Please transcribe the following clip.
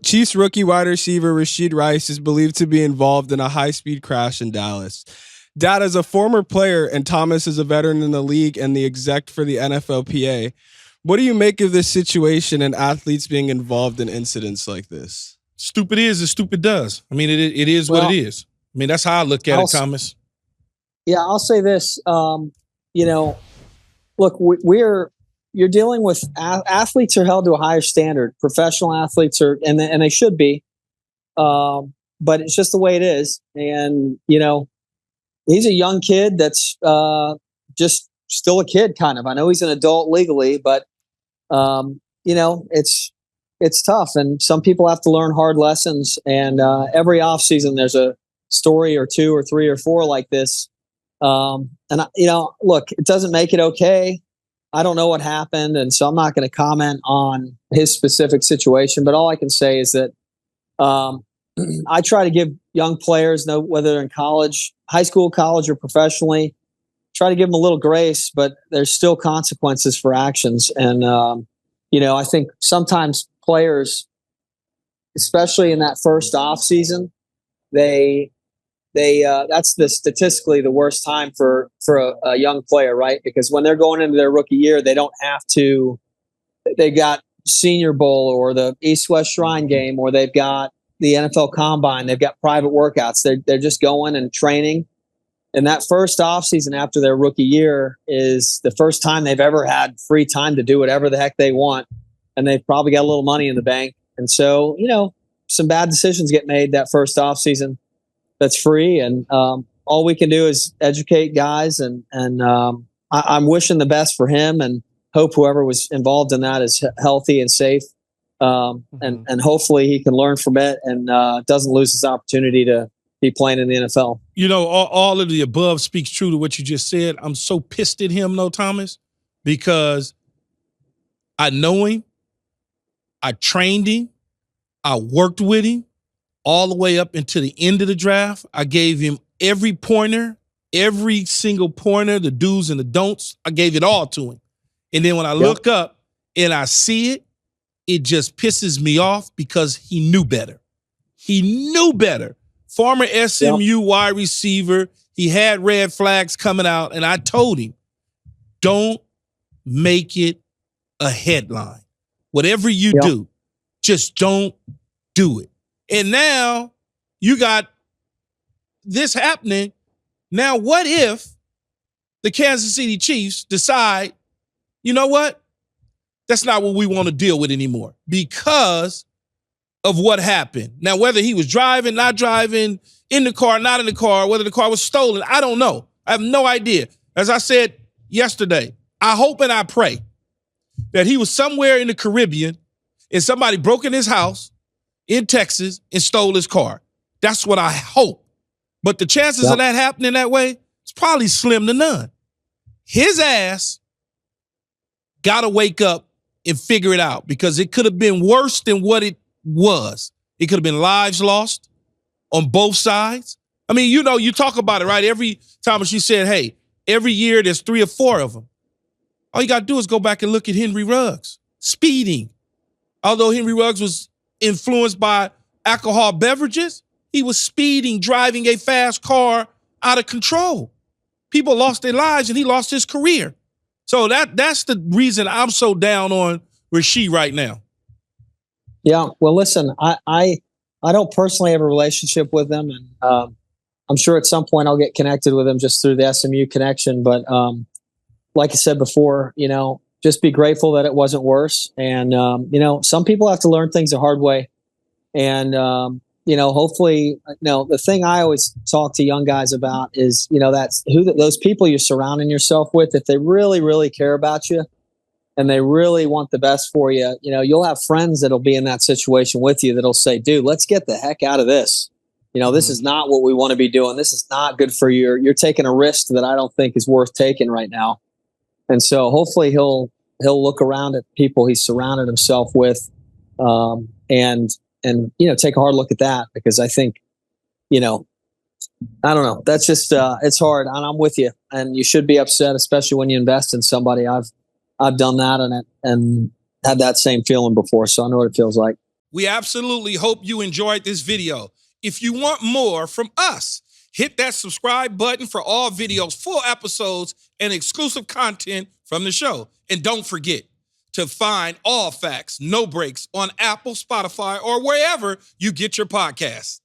Chiefs rookie wide receiver Rashee Rice is believed to be involved in a high-speed crash in Dallas. Dad is a former player, and Thomas is a veteran in the league and the exec for the NFLPA. What do you make of this situation and athletes being involved in incidents like this? Stupid is as stupid does. I mean, it is what it is. I mean, that's how I look at it, Thomas. Yeah, I'll say this. Look, you're dealing with athletes are held to a higher standard. Professional athletes are, and they should be. But it's just the way it is. And, he's a young kid that's just still a kid, kind of. I know he's an adult legally, but, it's tough. And some people have to learn hard lessons. And every offseason, there's a story or two or three or four like this. Look, it doesn't make it okay. I don't know what happened, and so I'm not going to comment on his specific situation. But all I can say is that I try to give young players, whether they're in college, high school, college, or professionally, try to give them a little grace. But there's still consequences for actions, and I think sometimes players, especially in that first off season, that's statistically the worst time for a young player, right? Because when they're going into their rookie year, they got Senior Bowl or the East-West Shrine game, or they've got the NFL Combine, they've got private workouts. They're just going and training. And that first offseason after their rookie year is the first time they've ever had free time to do whatever the heck they want. And they've probably got a little money in the bank. And so, some bad decisions get made that first offseason. That's free, and all we can do is educate guys, and I'm wishing the best for him, and hope whoever was involved in that is healthy and safe, and hopefully he can learn from it and doesn't lose his opportunity to be playing in the NFL. All of the above speaks true to what you just said. I'm so pissed at him, though, Thomas, because I know him, I trained him, I worked with him. All the way up until the end of the draft. I gave him every single pointer, the do's and the don'ts. I gave it all to him. And then when I look up and I see it, it just pisses me off because he knew better. He knew better. Former SMU wide receiver. He had red flags coming out, and I told him, don't make it a headline. Whatever you do, just don't do it. And now you got this happening. Now, what if the Kansas City Chiefs decide, you know what? That's not what we want to deal with anymore because of what happened. Now, whether he was driving, not driving, in the car, not in the car, whether the car was stolen, I don't know. I have no idea. As I said yesterday, I hope and I pray that he was somewhere in the Caribbean and somebody broke in his house in Texas and stole his car. That's what I hope. But the chances of that happening that way, it's probably slim to none. His ass got to wake up and figure it out because it could have been worse than what it was. It could have been lives lost on both sides. I mean, you talk about it, right? Every time she said, hey, every year there's 3 or 4 of them. All you got to do is go back and look at Henry Ruggs. Speeding. Although Henry Ruggs was influenced by alcohol beverages, he was speeding, driving a fast car out of control. People lost their lives and he lost his career. So that's the reason I'm so down on Rashee right now. Yeah, well, listen, I don't personally have a relationship with him, and I'm sure at some point I'll get connected with him just through the SMU connection. But like I said before, just be grateful that it wasn't worse. And, some people have to learn things the hard way. And, hopefully, the thing I always talk to young guys about is, that's those people you're surrounding yourself with. If they really, really care about you and they really want the best for you, you'll have friends that'll be in that situation with you that'll say, dude, let's get the heck out of this. This is not what we want to be doing. This is not good for you. You're taking a risk that I don't think is worth taking right now. And so hopefully he'll look around at people he's surrounded himself with, and take a hard look at that, because I think, I don't know. That's just it's hard, and I'm with you. And you should be upset, especially when you invest in somebody. I've done that and had that same feeling before, so I know what it feels like. We absolutely hope you enjoyed this video. If you want more from us, hit that subscribe button for all videos, full episodes, and exclusive content from the show. And don't forget to find All Facts, No Breaks on Apple, Spotify, or wherever you get your podcasts.